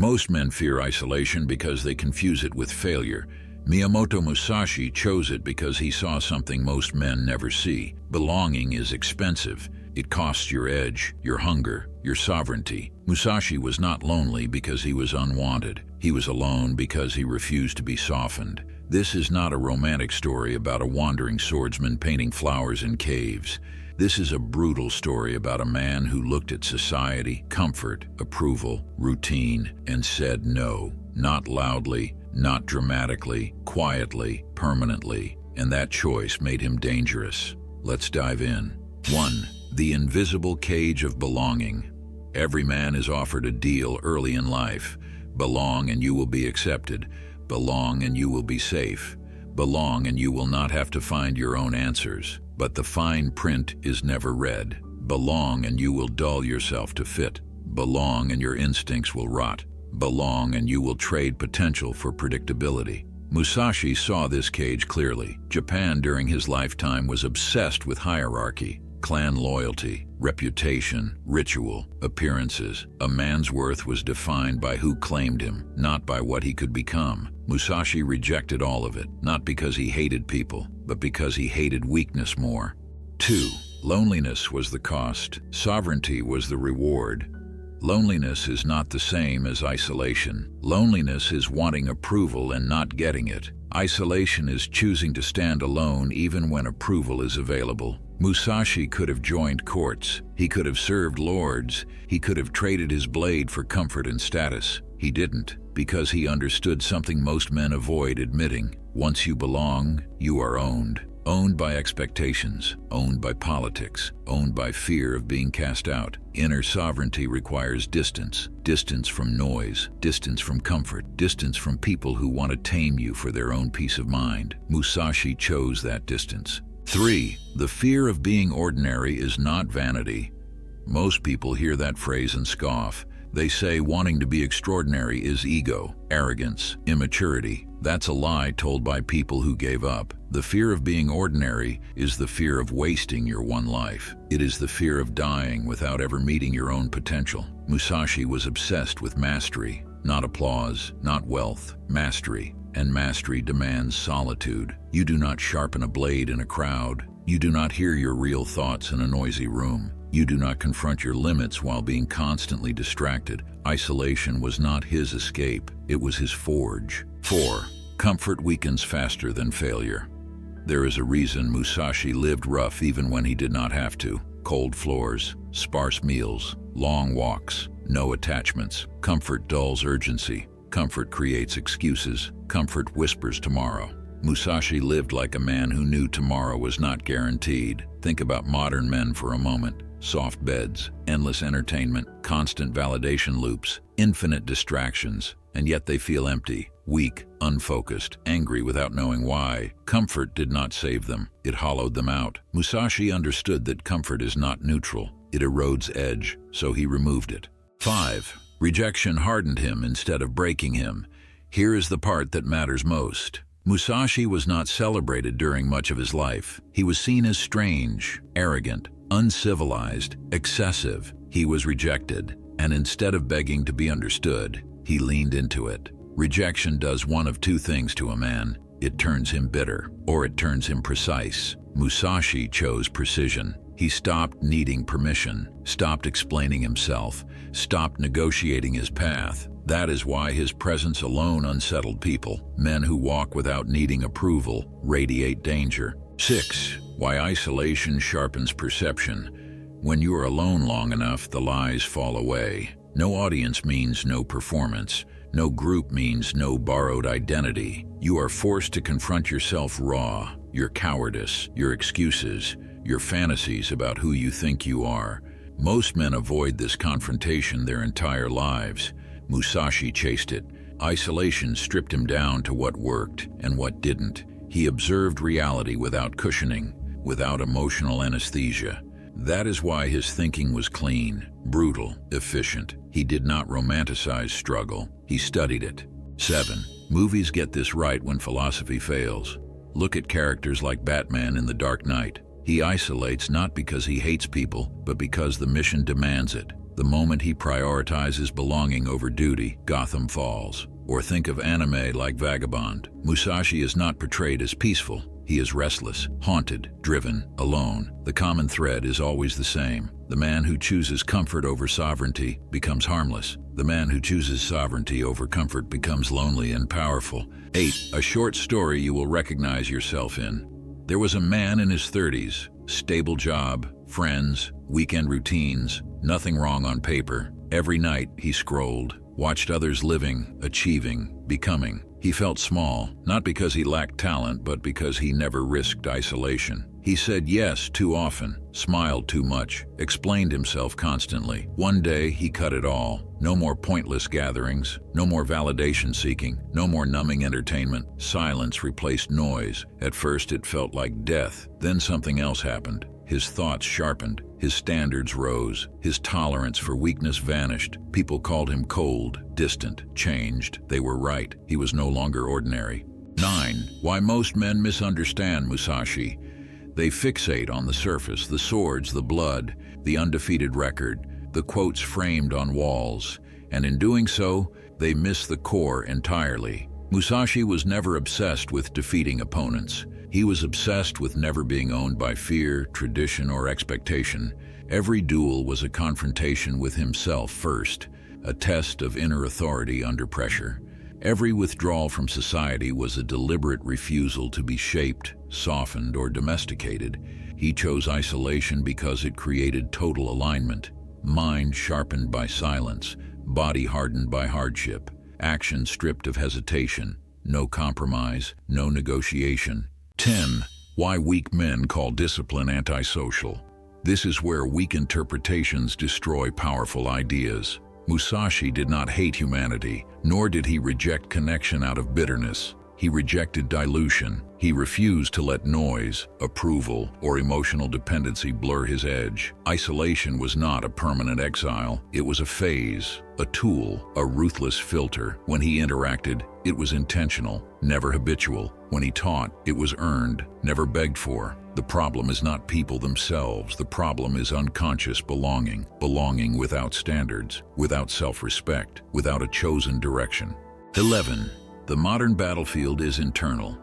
Most men fear isolation because they confuse it with failure. Miyamoto Musashi chose it because he saw something most men never see. Belonging is expensive. It costs your edge, your hunger, your sovereignty. Musashi was not lonely because he was unwanted. He was alone because he refused to be softened. This is not a romantic story about a wandering swordsman painting flowers in caves. This is a brutal story about a man who looked at society, comfort, approval, routine, and said no. Not loudly, not dramatically, quietly, permanently. And that choice made him dangerous. Let's dive in. 1. The invisible cage of belonging. Every man is offered a deal early in life. Belong and you will be accepted. Belong and you will be safe. Belong and you will not have to find your own answers. But the fine print is never read. Belong and you will dull yourself to fit. Belong and your instincts will rot. Belong and you will trade potential for predictability. Musashi saw this cage clearly. Japan during his lifetime was obsessed with hierarchy, clan loyalty, reputation, ritual, appearances. A man's worth was defined by who claimed him, not by what he could become. Musashi rejected all of it, not because he hated people, but because he hated weakness more. 2. Loneliness was the cost. Sovereignty was the reward. Loneliness is not the same as isolation. Loneliness is wanting approval and not getting it. Isolation is choosing to stand alone even when approval is available. Musashi could have joined courts. He could have served lords. He could have traded his blade for comfort and status. He didn't, because he understood something most men avoid admitting. Once you belong, you are owned. Owned by expectations, owned by politics, owned by fear of being cast out. Inner sovereignty requires distance. Distance from noise, distance from comfort, distance from people who want to tame you for their own peace of mind. Musashi chose that distance. 3. The fear of being ordinary is not vanity. Most people hear that phrase and scoff. They say wanting to be extraordinary is ego, arrogance, immaturity. That's a lie told by people who gave up. The fear of being ordinary is the fear of wasting your one life. It is the fear of dying without ever meeting your own potential. Musashi was obsessed with mastery, not applause, not wealth, mastery. And mastery demands solitude. You do not sharpen a blade in a crowd. You do not hear your real thoughts in a noisy room. You do not confront your limits while being constantly distracted. Isolation was not his escape, it was his forge. 4. Comfort weakens faster than failure. There is a reason Musashi lived rough even when he did not have to. Cold floors, sparse meals, long walks, no attachments. Comfort dulls urgency. Comfort creates excuses. Comfort whispers tomorrow. Musashi lived like a man who knew tomorrow was not guaranteed. Think about modern men for a moment. Soft beds, endless entertainment, constant validation loops, infinite distractions, and yet they feel empty, weak, unfocused, angry without knowing why. Comfort did not save them. It hollowed them out. Musashi understood that comfort is not neutral. It erodes edge, so he removed it. 5. Rejection hardened him instead of breaking him. Here is the part that matters most. Musashi was not celebrated during much of his life. He was seen as strange, arrogant, uncivilized, excessive. He was rejected, and instead of begging to be understood, he leaned into it. Rejection does one of two things to a man. It turns him bitter, or it turns him precise. Musashi chose precision. He stopped needing permission, stopped explaining himself, stopped negotiating his path. That is why his presence alone unsettled people. Men who walk without needing approval radiate danger. 6. Why isolation sharpens perception. When you are alone long enough, the lies fall away. No audience means no performance. No group means no borrowed identity. You are forced to confront yourself raw, your cowardice, your excuses, your fantasies about who you think you are. Most men avoid this confrontation their entire lives. Musashi chased it. Isolation stripped him down to what worked and what didn't. He observed reality without cushioning, without emotional anesthesia. That is why his thinking was clean, brutal, efficient. He did not romanticize struggle. He studied it. 7. Movies get this right when philosophy fails. Look at characters like Batman in The Dark Knight. He isolates not because he hates people, but because the mission demands it. The moment he prioritizes belonging over duty, Gotham falls. Or think of anime like Vagabond. Musashi is not portrayed as peaceful. He is restless, haunted, driven, alone. The common thread is always the same. The man who chooses comfort over sovereignty becomes harmless. The man who chooses sovereignty over comfort becomes lonely and powerful. 8. A short story you will recognize yourself in. There was a man in his 30s, stable job, friends, weekend routines, nothing wrong on paper. Every night he scrolled, watched others living, achieving, becoming. He felt small, not because he lacked talent, but because he never risked isolation. He said yes too often, smiled too much, explained himself constantly. One day he cut it all. No more pointless gatherings, no more validation seeking, no more numbing entertainment. Silence replaced noise. At first it felt like death. Then something else happened. His thoughts sharpened, his standards rose, his tolerance for weakness vanished. People called him cold, distant, changed. They were right. He was no longer ordinary. 9. Why most men misunderstand Musashi. They fixate on the surface, the swords, the blood, the undefeated record, the quotes framed on walls, and in doing so, they miss the core entirely. Musashi was never obsessed with defeating opponents. He was obsessed with never being owned by fear, tradition, or expectation. Every duel was a confrontation with himself first, a test of inner authority under pressure. Every withdrawal from society was a deliberate refusal to be shaped, softened, or domesticated. He chose isolation because it created total alignment. Mind sharpened by silence, body hardened by hardship, action stripped of hesitation, no compromise, no negotiation. 10. Why weak men call discipline antisocial. This is where weak interpretations destroy powerful ideas. Musashi did not hate humanity, nor did he reject connection out of bitterness. He rejected dilution. He refused to let noise, approval, or emotional dependency blur his edge. Isolation was not a permanent exile. It was a phase, a tool, a ruthless filter. When he interacted, it was intentional, never habitual. When he taught, it was earned, never begged for. The problem is not people themselves. The problem is unconscious belonging. Belonging without standards, without self-respect, without a chosen direction. 11. The modern battlefield is internal.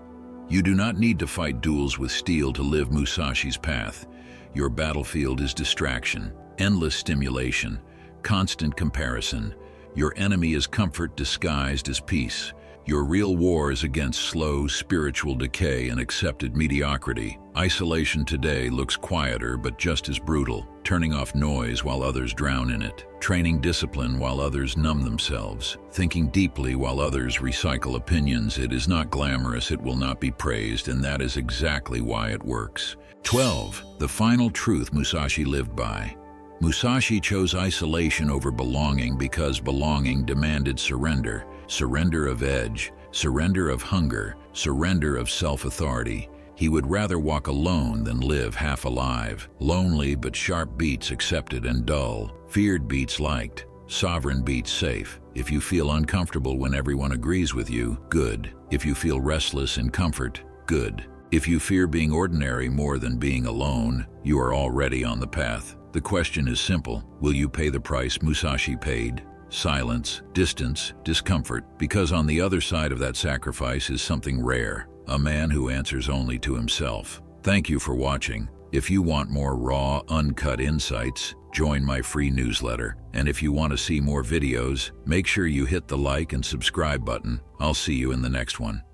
You do not need to fight duels with steel to live Musashi's path. Your battlefield is distraction, endless stimulation, constant comparison. Your enemy is comfort disguised as peace. Your real war is against slow spiritual decay and accepted mediocrity. Isolation today looks quieter but just as brutal, turning off noise while others drown in it, training discipline while others numb themselves, thinking deeply while others recycle opinions. It is not glamorous, it will not be praised, and that is exactly why it works. 12. The final truth Musashi lived by. Musashi chose isolation over belonging because belonging demanded surrender. Surrender of edge, surrender of hunger, surrender of self-authority. He would rather walk alone than live half alive. Lonely but sharp beats accepted and dull. Feared beats liked. Sovereign beats safe. If you feel uncomfortable when everyone agrees with you, good. If you feel restless in comfort, good. If you fear being ordinary more than being alone, you are already on the path. The question is simple. Will you pay the price Musashi paid? Silence, distance, discomfort, because on the other side of that sacrifice is something rare, a man who answers only to himself. Thank you for watching. If you want more raw, uncut insights, join my free newsletter. And if you want to see more videos, make sure you hit the like and subscribe button. I'll see you in the next one.